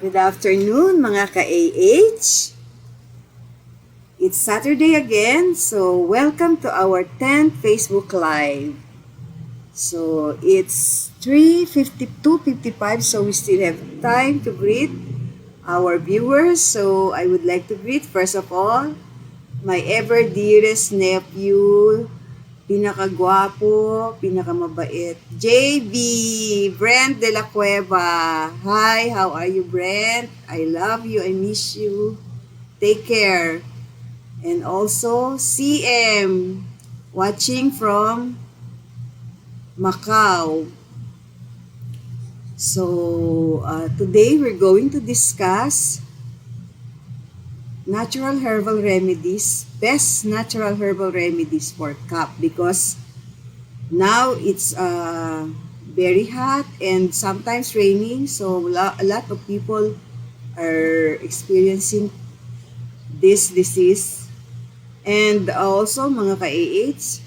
Good afternoon mga ka-AH. It's Saturday again, so welcome to our 10th Facebook Live. So it's 3:52:55, so we still have time to greet our viewers. So I would like to greet first of all my ever dearest nephew, pinakagwapo, pinakamabait, JB, Brent de la Cueva. Hi, how are you, Brent? I love you, I miss you. Take care. And also, CM, watching from Macau. So, today we're going to discuss natural herbal remedies, best natural herbal remedies for cough, because now it's very hot and sometimes raining, so a lot of people are experiencing this disease. And also mga ka-AH,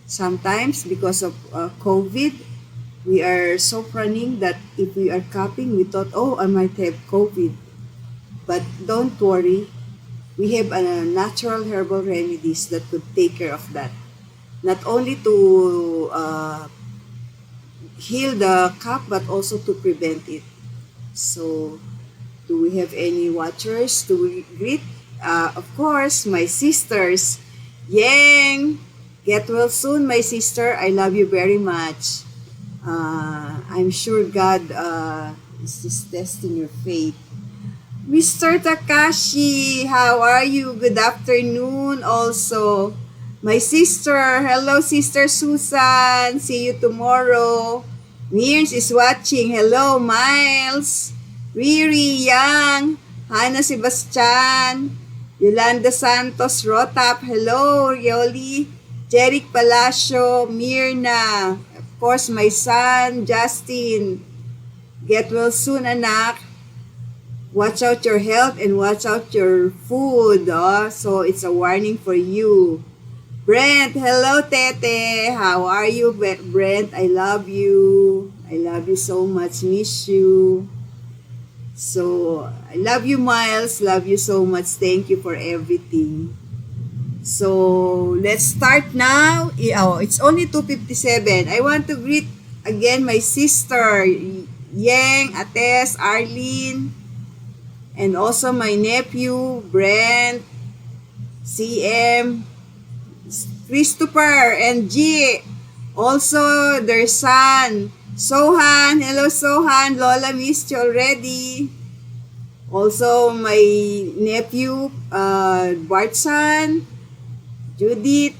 sometimes because of COVID, we are so running that if we are coughing, we thought, oh, I might have COVID. But don't worry. We have natural herbal remedies that could take care of that. Not only to heal the cough, but also to prevent it. So, do we have any watchers to greet? Of course, my sisters. Yang! Get well soon, my sister. I love you very much. I'm sure God is just testing your faith. Mr. Takashi, how are you? Good afternoon also. My sister, hello Sister Susan. See you tomorrow. Mears is watching. Hello Miles. Riri Yang. Hannah Sebastian. Yolanda Santos Rotap. Hello Yoli. Jeric Palacio. Mirna. Of course, my son, Justin. Get well soon, anak. Watch out your health and watch out your food. So it's a warning for you. Brent, hello Tete. How are you, Brent? I love you. I love you so much. Miss you. So I love you, Miles. Love you so much. Thank you for everything. So let's start now. It's only 2:57. I want to greet again my sister, Yang, Ates, Arlene, and also my nephew, Brent, CM, Christopher, and G. Also, their son, Sohan. Hello, Sohan. Lola missed you already. Also, my nephew, Bartsan, Judith,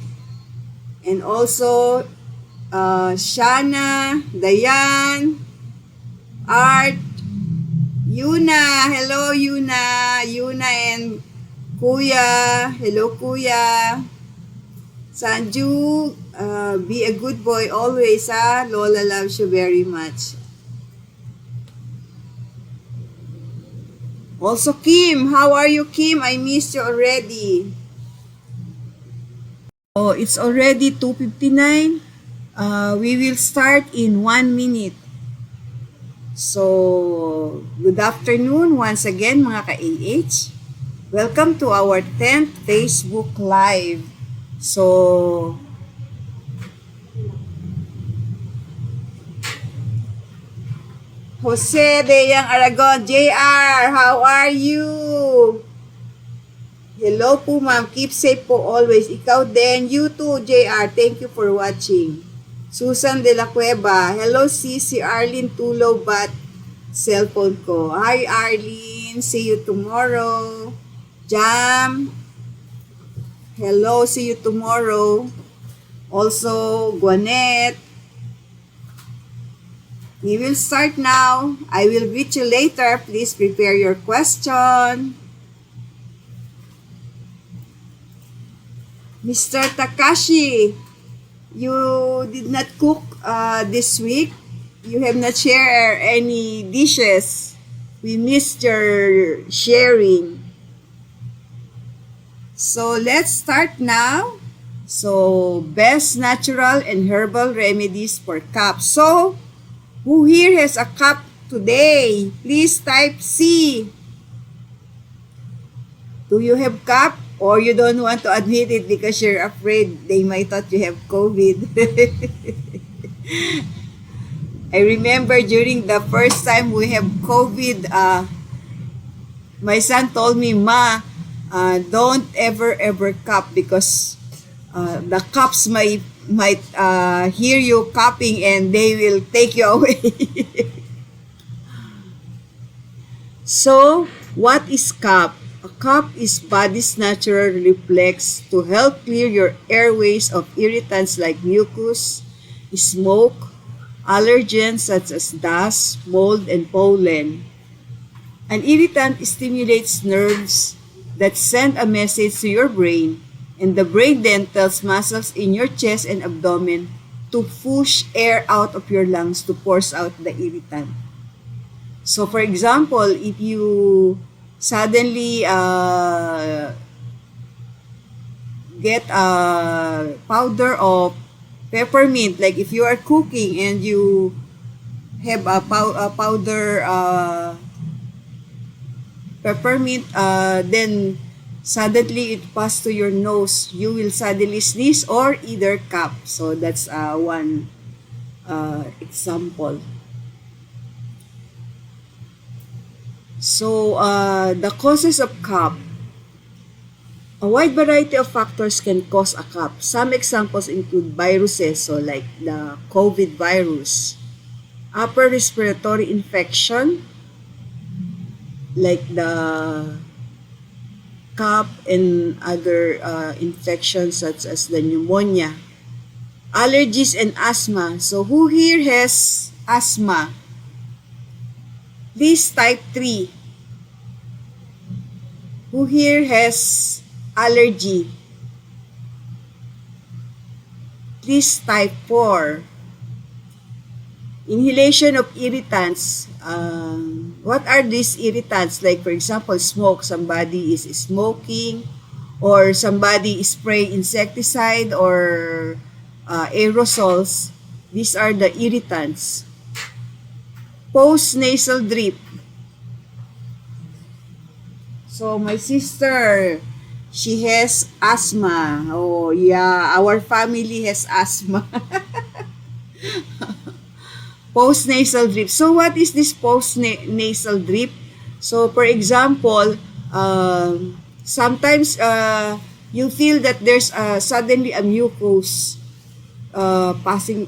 and also Shana, Dayan, Art, Yuna, hello Yuna. Yuna and Kuya, hello Kuya. Sanju, be a good boy always, ha? Lola loves you very much. Also Kim, how are you Kim? I missed you already. Oh, it's already 2:59. We will start in 1 minute. So, good afternoon once again mga ka-AH. Welcome to our 10th Facebook Live. So, Jose Deyang Aragon, JR, how are you? Hello po ma'am, keep safe po always. Ikaw din, you too JR, thank you for watching. Susan de la Cueva. Hello, si Arlene Tulo, but cellphone ko. Hi, Arlene. See you tomorrow. Jam. Hello, see you tomorrow. Also, Gwanet. We will start now. I will greet you later. Please prepare your question. Mr. Takashi, you did not cook this week. You have not shared any dishes. We missed your sharing. So let's start now. So best natural and herbal remedies for cough. So who here has a cough today? Please type C. Do you have CAP? Or you don't want to admit it because you're afraid they might thought you have COVID? I remember during the first time we have COVID, my son told me, Ma, don't ever cough because the cops might hear you coughing and they will take you away. So, what is cough? A cough is body's natural reflex to help clear your airways of irritants like mucus, smoke, allergens such as dust, mold, and pollen. An irritant stimulates nerves that send a message to your brain, and the brain then tells muscles in your chest and abdomen to push air out of your lungs to force out the irritant. So, for example, if you suddenly get a powder of peppermint, like if you are cooking and you have a powder peppermint, then suddenly it pass to your nose, you will suddenly sneeze or either cough. So that's one example. So the causes of cough. A wide variety of factors can cause a cough. Some examples include viruses, so like the COVID virus, upper respiratory infection, like the cough and other infections such as the pneumonia, allergies and asthma. So who here has asthma? Please type 3. Who here has allergy? Please type 4. Inhalation of irritants. What are these irritants? Like for example, smoke. Somebody is smoking or somebody spray insecticide or aerosols. These are the irritants. Post-nasal drip. So my sister, she has asthma. Oh yeah, our family has asthma. Post-nasal drip. So what is this post-nasal drip? So for example, sometimes you feel that there's suddenly a mucus passing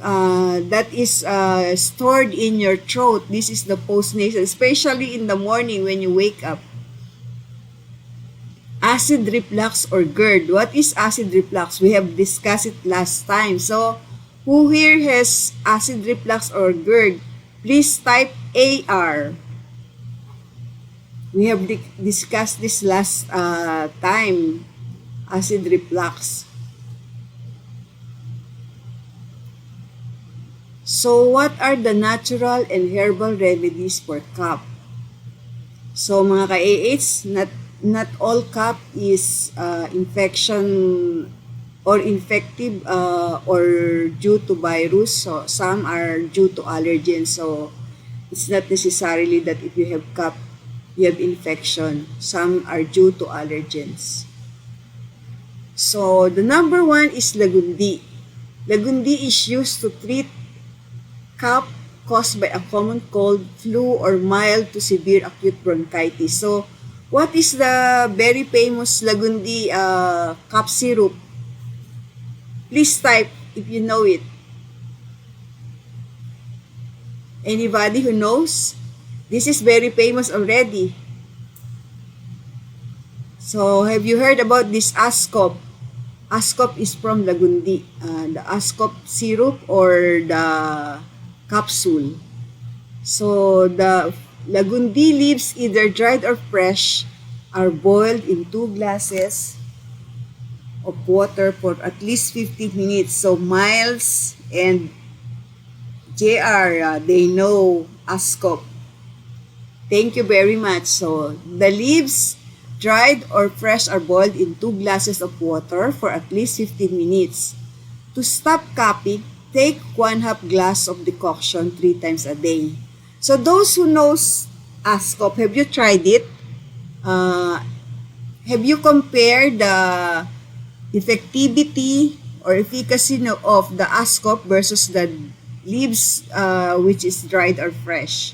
that is stored in your throat. This is the post-nasal, especially in the morning when you wake up. Acid reflux or GERD. What is acid reflux? We have discussed it last time. So, who here has acid reflux or GERD? Please type AR. We have discussed this last time. Acid reflux. So, what are the natural and herbal remedies for cough? So, mga ka-AH, not all cough is infection or infective or due to virus. So, some are due to allergens. So, it's not necessarily that if you have cough, you have infection. Some are due to allergens. So, the number one is lagundi. Lagundi is used to treat cough caused by a common cold, flu, or mild to severe acute bronchitis. So, what is the very famous lagundi cough syrup? Please type if you know it. Anybody who knows? This is very famous already. So, have you heard about this Ascop? Ascop is from lagundi. The Ascop syrup or the capsule. So, the lagundi leaves, either dried or fresh, are boiled in 2 glasses of water for at least 15 minutes. So, Miles and JR, they know Ascop. Thank you very much. So, the leaves, dried or fresh, are boiled in 2 glasses of water for at least 15 minutes. To stop coughing, take 1/2 glass of decoction 3 times a day. So those who knows ASCOP, have you tried it? Uh, have you compared the effectivity or efficacy of the ASCOP versus the leaves which is dried or fresh?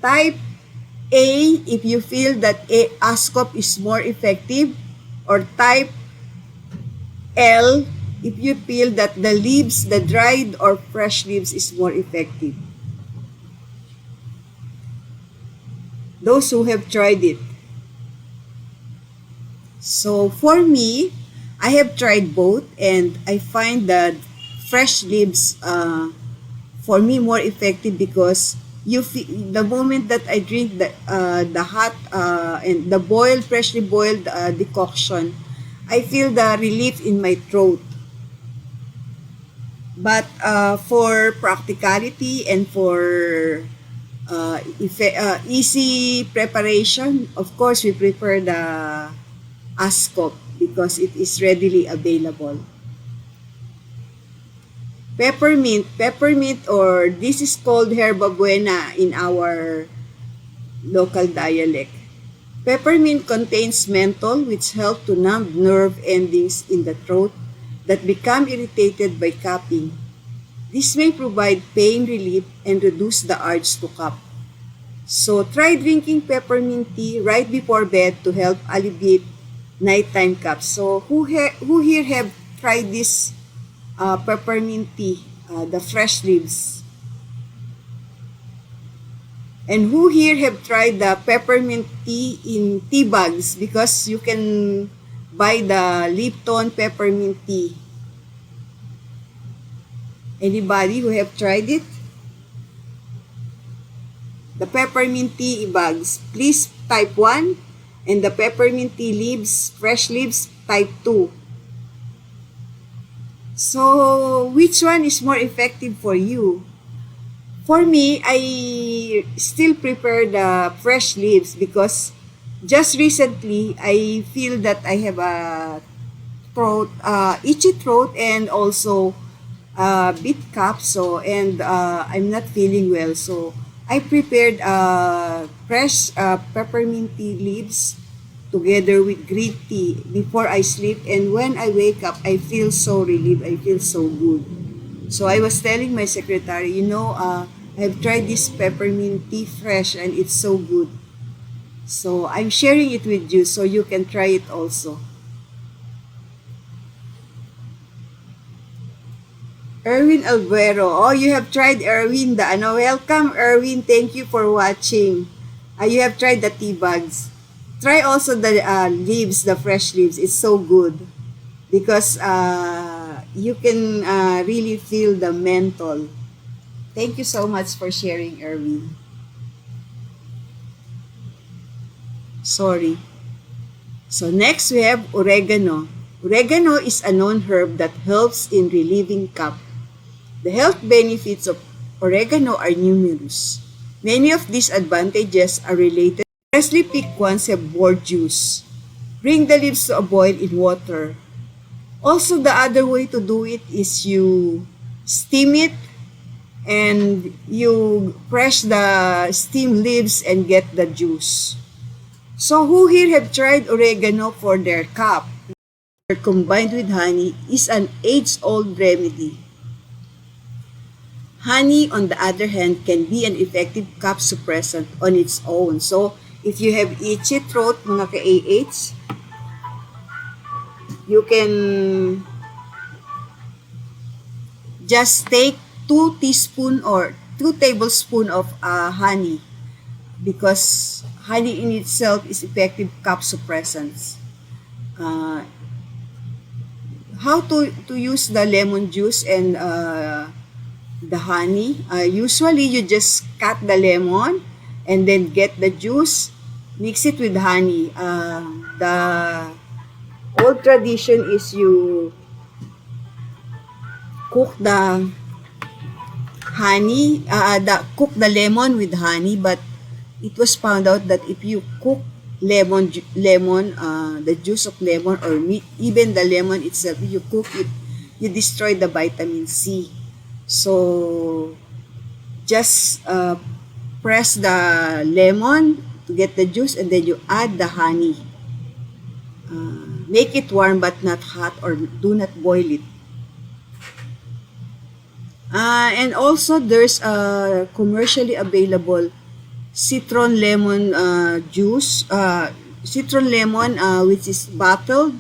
Type A if you feel that ASCOP is more effective, or type L if you feel that the leaves, the dried or fresh leaves is more effective. Those who have tried it. So for me, I have tried both and I find that fresh leaves for me more effective because the moment that I drink the hot and the boiled, freshly boiled decoction, I feel the relief in my throat. But for practicality and for easy preparation, of course, we prefer the ASCOP because it is readily available. Peppermint, or this is called Herba Buena in our local dialect. Peppermint contains menthol which help to numb nerve endings in the throat that become irritated by coughing. This may provide pain relief and reduce the urge to cough. So try drinking peppermint tea right before bed to help alleviate nighttime coughs. So who here have tried this peppermint tea, the fresh leaves? And who here have tried the peppermint tea in tea bags? Because you can buy the Lipton peppermint tea. Anybody who have tried it? The peppermint tea bags, please type 1. And the peppermint tea leaves, fresh leaves, type 2. So, which one is more effective for you? For me, I still prefer the fresh leaves because just recently, I feel that I have a itchy throat and also bit cough. So, and I'm not feeling well. So, I prepared fresh peppermint tea leaves together with green tea before I sleep. And when I wake up, I feel so relieved. I feel so good. So I was telling my secretary, I've tried this peppermint tea fresh and it's so good. So I'm sharing it with you so you can try it also. Erwin Albuero. Oh, you have tried Erwin. Welcome, Erwin. Thank you for watching. You have tried the tea bags. Try also the leaves, the fresh leaves. It's so good because you can really feel the menthol. Thank you so much for sharing, Erwin. Sorry. So next we have oregano. Oregano is a known herb that helps in relieving cough. The health benefits of oregano are numerous. Many of these advantages are related. Freshly picked ones have more juice. Bring the leaves to a boil in water. Also, the other way to do it is you steam it and you press the steamed leaves and get the juice. So, who here have tried oregano for their cough? Combined with honey is an age-old remedy. Honey, on the other hand, can be an effective cough suppressant on its own. So, if you have itchy throat, mga ka-AH, you can just take 2 teaspoon or 2 tablespoon of honey because honey in itself is effective cough suppressants. How to use the lemon juice and the honey? Usually, you just cut the lemon and then get the juice, mix it with honey. The old tradition is you cook the honey, cook the lemon with honey, but it was found out that if you cook the juice of lemon or even the lemon itself, if you cook it, you destroy the vitamin C. So Just press the lemon to get the juice, and then you add the honey. Make it warm but not hot, or do not boil it. And also, there's a commercially available citron lemon juice, citron lemon which is bottled.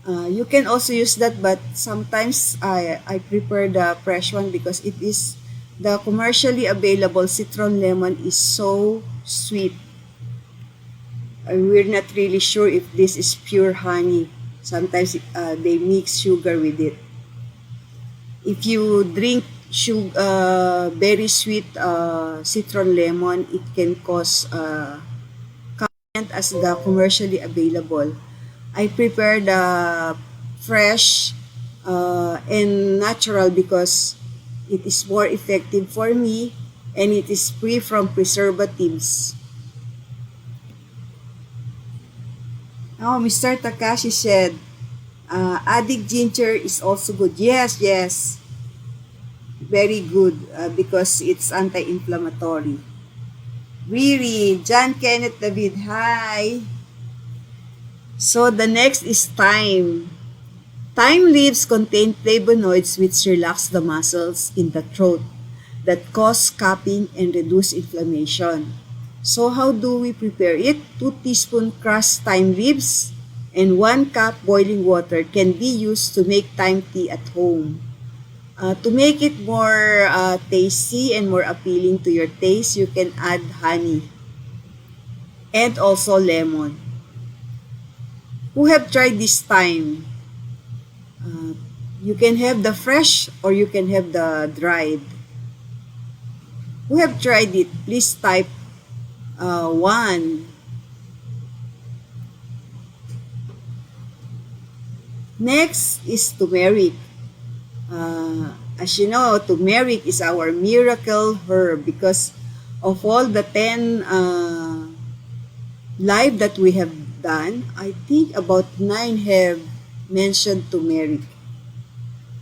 You can also use that, but sometimes I prefer the fresh one because it is the commercially available citron lemon is so sweet. We're not really sure if this is pure honey. Sometimes they mix sugar with it. If you drink very sweet citron lemon, it can cause as the commercially available. I prepare the fresh and natural because it is more effective for me and it is free from preservatives. Oh, Mr. Takashi said, adding ginger is also good. Yes, yes. Very good because it's anti-inflammatory. Riri, John Kenneth David, hi. So the next is thyme. Thyme leaves contain flavonoids which relax the muscles in the throat that cause coughing and reduce inflammation. So how do we prepare it? 2 teaspoon crushed thyme leaves and 1 cup boiling water can be used to make thyme tea at home. To make it more tasty and more appealing to your taste, you can add honey and also lemon. Who have tried this thyme? You can have the fresh or you can have the dried. Who have tried it? Please type 1. Next is turmeric. As you know, turmeric is our miracle herb because of all the 10 live that we have done, I think about 9 have mentioned turmeric.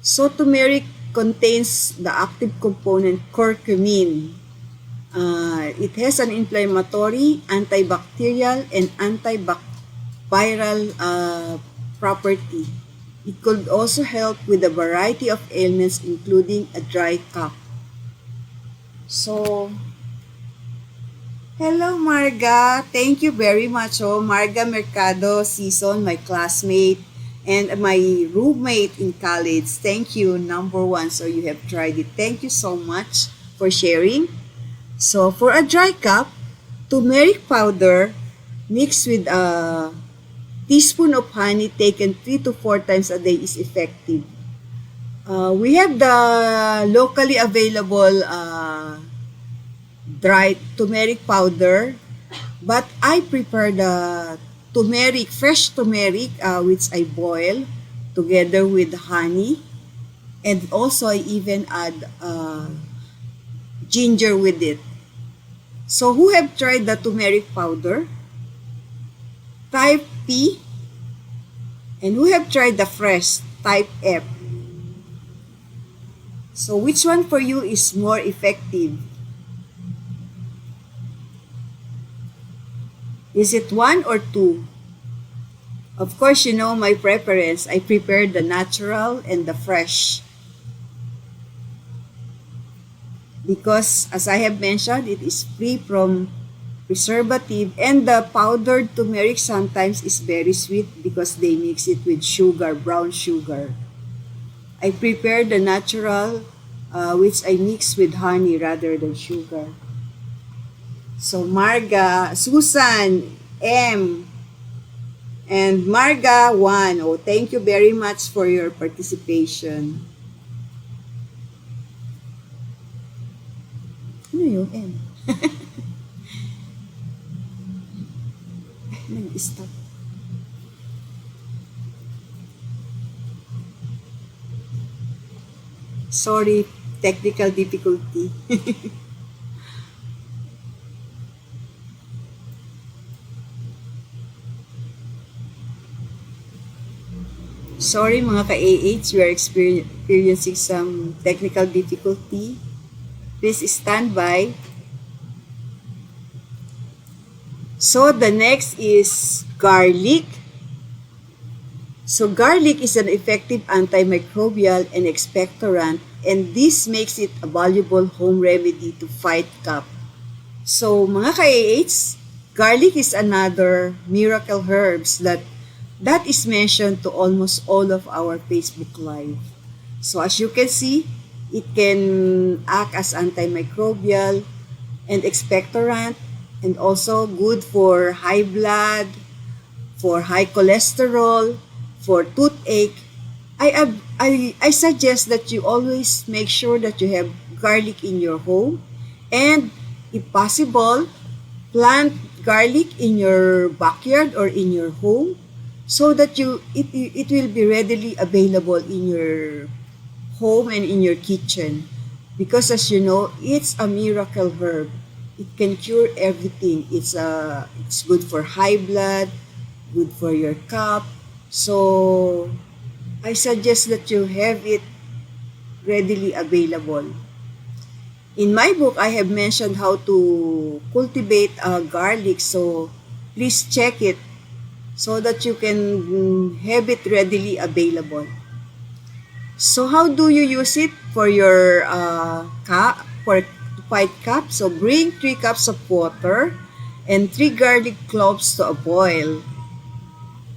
So turmeric contains the active component curcumin. It has an inflammatory, antibacterial, and antiviral property. It could also help with a variety of ailments including a dry cough. So, hello Marga, thank you very much. Oh, Marga Mercado Season, my classmate and my roommate in college. Thank you, number 1. So you have tried it. Thank you so much for sharing. So for a dry cough, turmeric powder mixed with a teaspoon of honey taken 3 to 4 times a day is effective. We have the locally available dried turmeric powder, but I prefer the turmeric, fresh turmeric, which I boil together with honey, and also I even add ginger with it. So who have tried the turmeric powder? Type P. And who have tried the fresh? Type F. So which one for you is more effective? Is it 1 or 2? Of course, you know my preference. I prepare the natural and the fresh. Because as I have mentioned, it is free from preservative, and the powdered turmeric sometimes is very sweet because they mix it with sugar, brown sugar. I prepare the natural, which I mix with honey rather than sugar. So Marga, Susan, M, and Marga 1. Oh, thank you very much for your participation. Ano yung M? Nag-stop. Sorry, technical difficulty. Sorry mga ka-AH, we are experiencing some technical difficulty. Please stand by. So the next is garlic. So garlic is an effective antimicrobial and expectorant, and this makes it a valuable home remedy to fight cough. So mga ka-AH, garlic is another miracle herbs that is mentioned to almost all of our Facebook Live. So as you can see, it can act as antimicrobial and expectorant, and also good for high blood, for high cholesterol, for toothache. I suggest that you always make sure that you have garlic in your home, and if possible, plant garlic in your backyard or in your home so that it will be readily available in your home and in your kitchen, because as you know, it's a miracle herb. It can cure everything. It's good for high blood, good for your cough. So I suggest that you have it readily available. In my book, I have mentioned how to cultivate garlic, so please check it so that you can have it readily available. So how do you use it for your cup, for to fight cough? So bring 3 cups of water and 3 garlic cloves to a boil.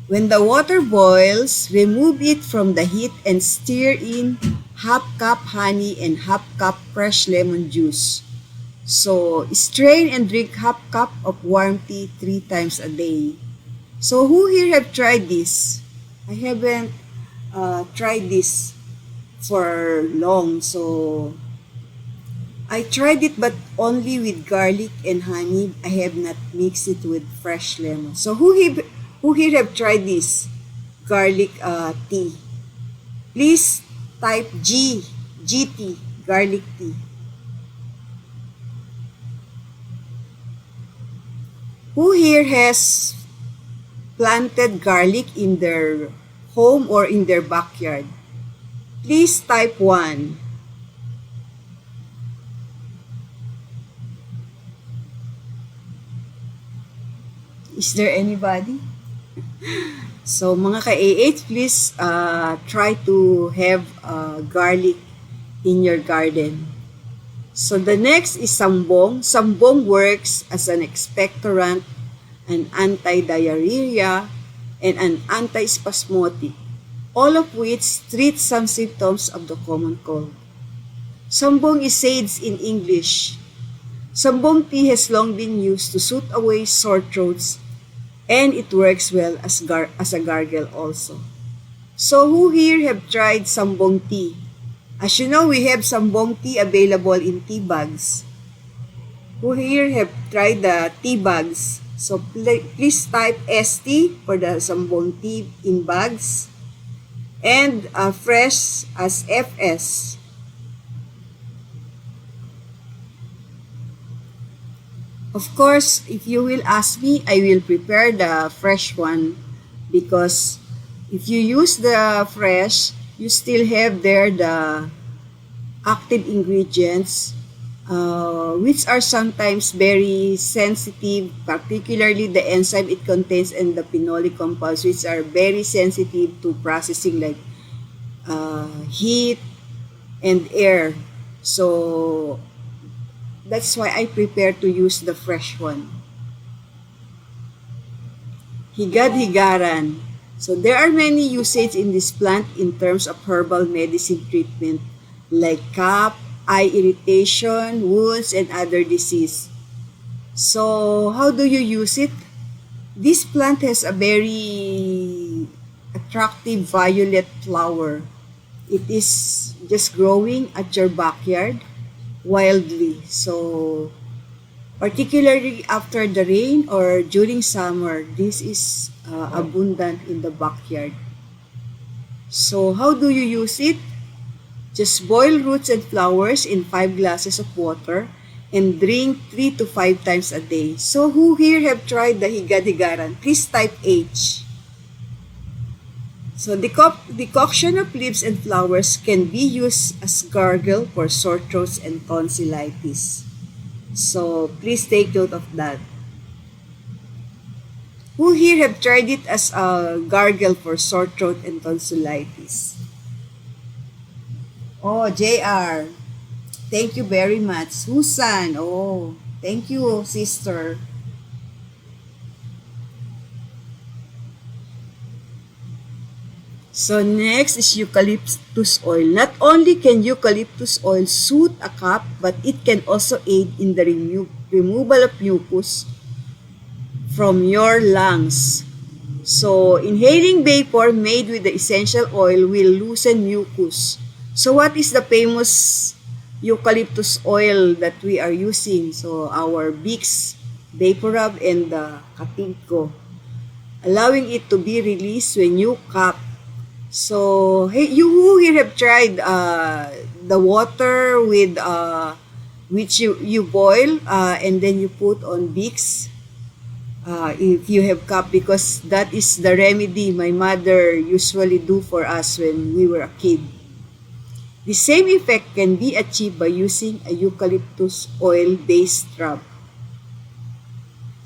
When the water boils, remove it from the heat and stir in half cup honey and half cup fresh lemon juice. So strain and drink half cup of warm tea 3 times a day. So who here have tried this? I haven't tried this for long, so I tried it but only with garlic and honey. I have not mixed it with fresh lemon. So who here have tried this garlic tea? Please type GT, garlic tea. Who here has planted garlic in their home or in their backyard? Please type 1. Is there anybody? So mga ka-AH, please try to have garlic in your garden. So the next is sambong. Sambong works as an expectorant, an anti-diarrhea, and an anti-spasmodic, all of which treat some symptoms of the common cold. Sambong is sage in English. Sambong tea has long been used to soothe away sore throats, and it works well as a gargle also. So who here have tried sambong tea? As you know, we have sambong tea available in tea bags. Who here have tried the tea bags? So please type ST for the sambong tea in bags, and fresh as FS. Of course, if you will ask me, I will prepare the fresh one, because if you use the fresh, you still have there the active ingredients, which are sometimes very sensitive, particularly the enzyme it contains and the phenolic compounds, which are very sensitive to processing like heat and air. So that's why I prepare to use the fresh one. Higad-higaran. So there are many usage in this plant in terms of herbal medicine treatment like cough, eye irritation, wounds, and other disease. So how do you use it? This plant has a very attractive violet flower. It is just growing at your backyard wildly. So particularly after the rain or during summer, this is abundant in the backyard. So how do you use it? Just boil roots and flowers in 5 glasses of water and drink 3 to 5 times a day. So who here have tried the higad-higaran? Please type H. So decoction of leaves and flowers can be used as gargle for sore throats and tonsillitis. So please take note of that. Who here have tried it as a gargle for sore throat and tonsillitis? Oh, JR. Thank you very much. Susan. Oh, thank you, sister. So next is eucalyptus oil. Not only can eucalyptus oil soothe a cough, but it can also aid in the removal of mucus from your lungs. So inhaling vapor made with the essential oil will loosen mucus. So what is the famous eucalyptus oil that we are using? So our Vicks Vapor Rub and the Katingko, allowing it to be released when you cough. So, hey, you who here have tried the water with which you boil and then you put on Vicks if you have cough, because that is the remedy my mother usually do for us when we were a kid. The same effect can be achieved by using a eucalyptus oil based rub.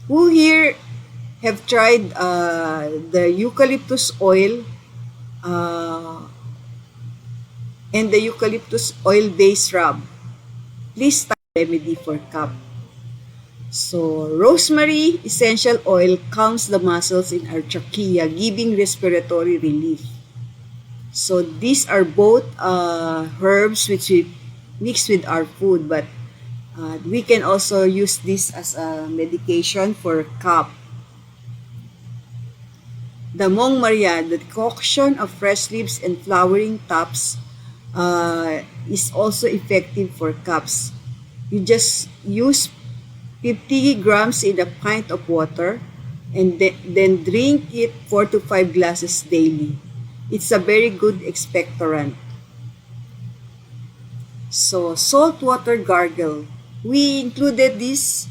Who here have tried the eucalyptus oil and the eucalyptus oil based rub? Please type remedy for cough. So, rosemary essential oil calms the muscles in our trachea, giving respiratory relief. So, these are both herbs which we mix with our food, but we can also use this as a medication for cough. Damong Maria, the decoction of fresh leaves and flowering tops is also effective for coughs. You just use 50 grams in a pint of water and then drink it 4 to 5 glasses daily. It's a very good expectorant. So, saltwater gargle. We included this,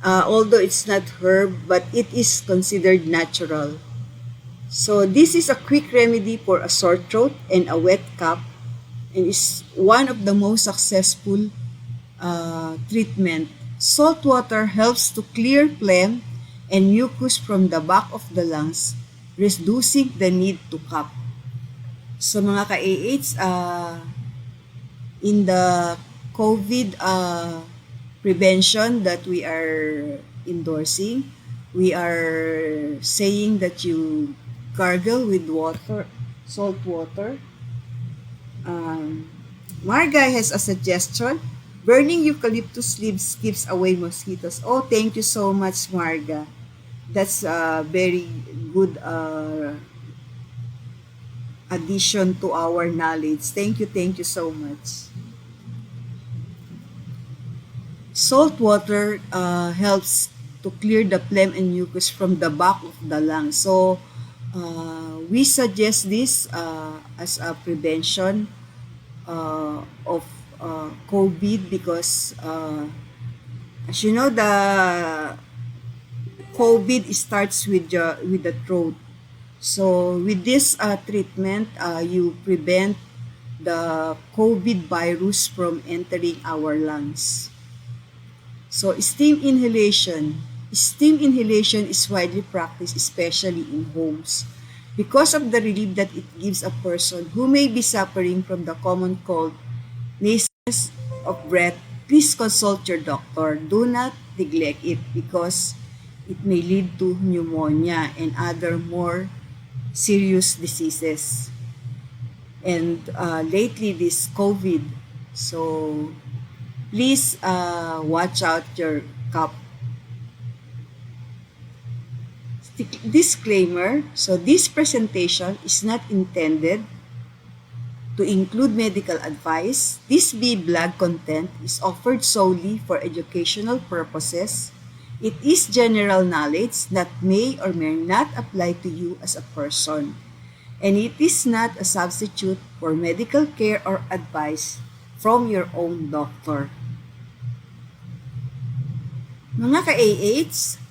although it's not herb, but it is considered natural. So, this is a quick remedy for a sore throat and a wet cough, and is one of the most successful treatment. Salt water helps to clear phlegm and mucus from the back of the lungs, reducing the need to cough. So mga ka-AH, in the COVID prevention that we are endorsing, we are saying that you gargle with water, salt water. Marga has a suggestion. Burning eucalyptus leaves keeps away mosquitoes. Oh, thank you so much, Marga. That's a very good addition to our knowledge. Thank you so much. Salt water helps to clear the phlegm and mucus from the back of the lungs. So, we suggest this as a prevention of COVID, because as you know, the COVID starts with the throat. So with this treatment, you prevent the COVID virus from entering our lungs. So steam inhalation. Steam inhalation is widely practiced, especially in homes, because of the relief that it gives a person who may be suffering from the common cold, nastiness of breath. Please consult your doctor. Do not neglect it, because it may lead to pneumonia and other more serious diseases. And lately, this COVID. So, please watch out your cough. Disclaimer, so this presentation is not intended to include medical advice. This blog content is offered solely for educational purposes. It is general knowledge that may or may not apply to you as a person, and it is not a substitute for medical care or advice from your own doctor. Mga ka-AH,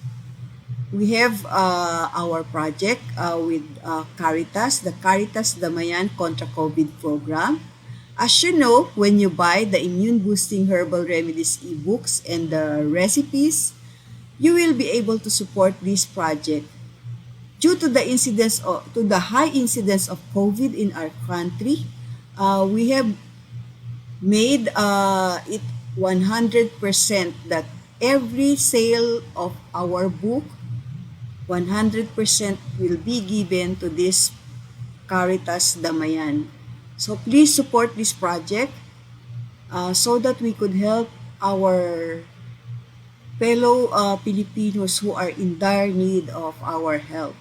we have our project with Caritas, the Caritas Damayan Contra COVID program. As you know, when you buy the immune boosting herbal remedies ebooks and the recipes, you will be able to support this project. Due to the high incidence of COVID in our country, we have made it 100% that every sale of our book 100% will be given to this Caritas Damayan. So please support this project so that we could help our fellow Filipinos who are in dire need of our help.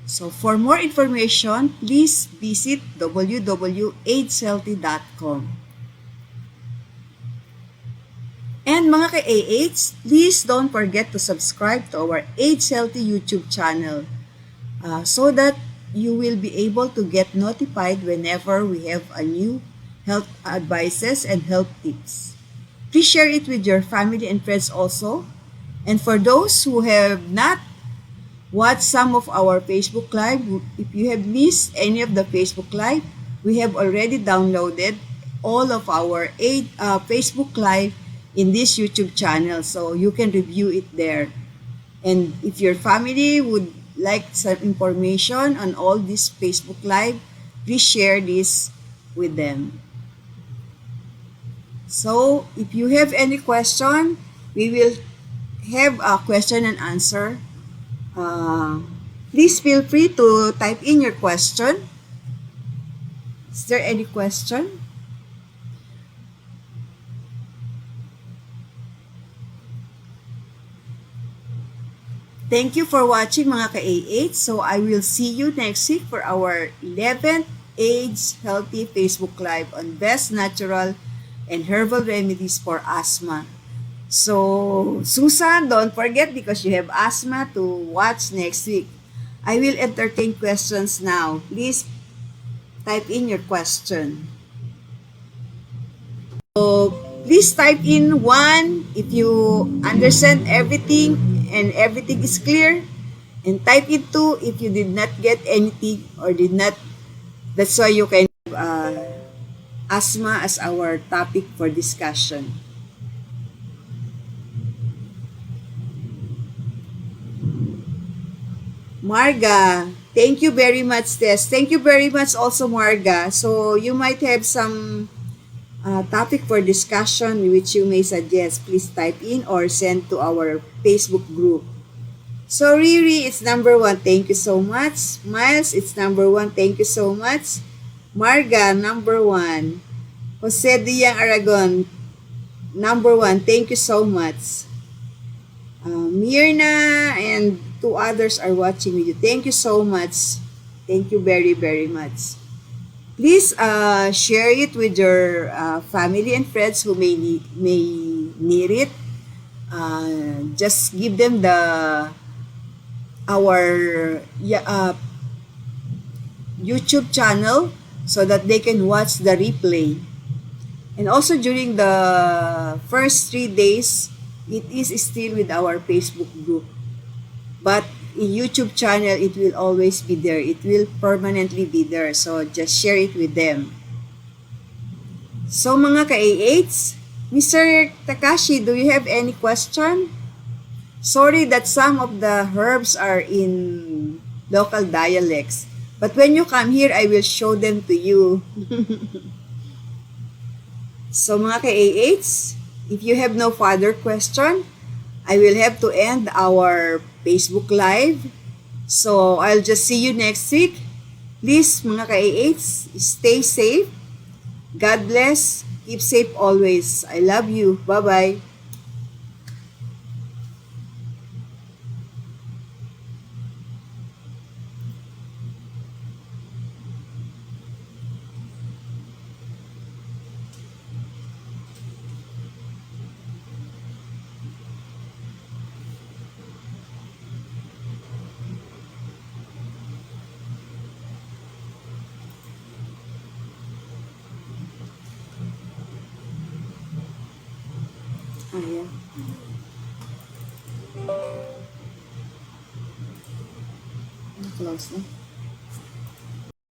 So for more information, please visit www.aidshealthy.com. And mga ka-AH, please don't forget to subscribe to our AIDS Healthy YouTube channel so that you will be able to get notified whenever we have a new health advices and health tips. Please share it with your family and friends also. And for those who have not watched some of our Facebook Live, if you have missed any of the Facebook Live, we have already downloaded all of our Facebook Live in this YouTube channel, so you can review it there. And if your family would like some information on all this Facebook Live, please share this with them. So if you have any question, we will have a question and answer. Please feel free to type in your question. Is there any question? Thank you for watching mga ka-AH. So I will see you next week for our 11th AIDS Healthy Facebook Live on Best Natural and Herbal Remedies for Asthma. So Susan, don't forget because you have asthma to watch next week. I will entertain questions now. Please type in your question. So please type in 1 if you understand everything and everything is clear, and type in 2 if you did not get anything or did not. That's why you can have asthma as our topic for discussion. Marga, thank you very much, Tess. Thank you very much also, Marga. So you might have some topic for discussion which you may suggest. Please type in or send to our Facebook group. So Riri, it's number 1. Thank you so much. Miles, it's number 1. Thank you so much. Marga, number 1. Jose Diang Aragon, number 1. Thank you so much. Mirna and 2 others are watching with you. Thank you so much. Thank you very, very much. Please share it with your family and friends who may need it. Just give them our YouTube channel so that they can watch the replay. And also during the first 3 days, it is still with our Facebook group. But in YouTube channel, it will always be there. It will permanently be there. So just share it with them. So mga ka-AH, Mr. Takashi, do you have any question? Sorry that some of the herbs are in local dialects. But when you come here, I will show them to you. So mga ka-AH, if you have no further question, I will have to end our Facebook Live. So I'll just see you next week. Please mga ka-AH, stay safe. God bless. Keep safe always. I love you. Bye-bye. Ayan. Close na.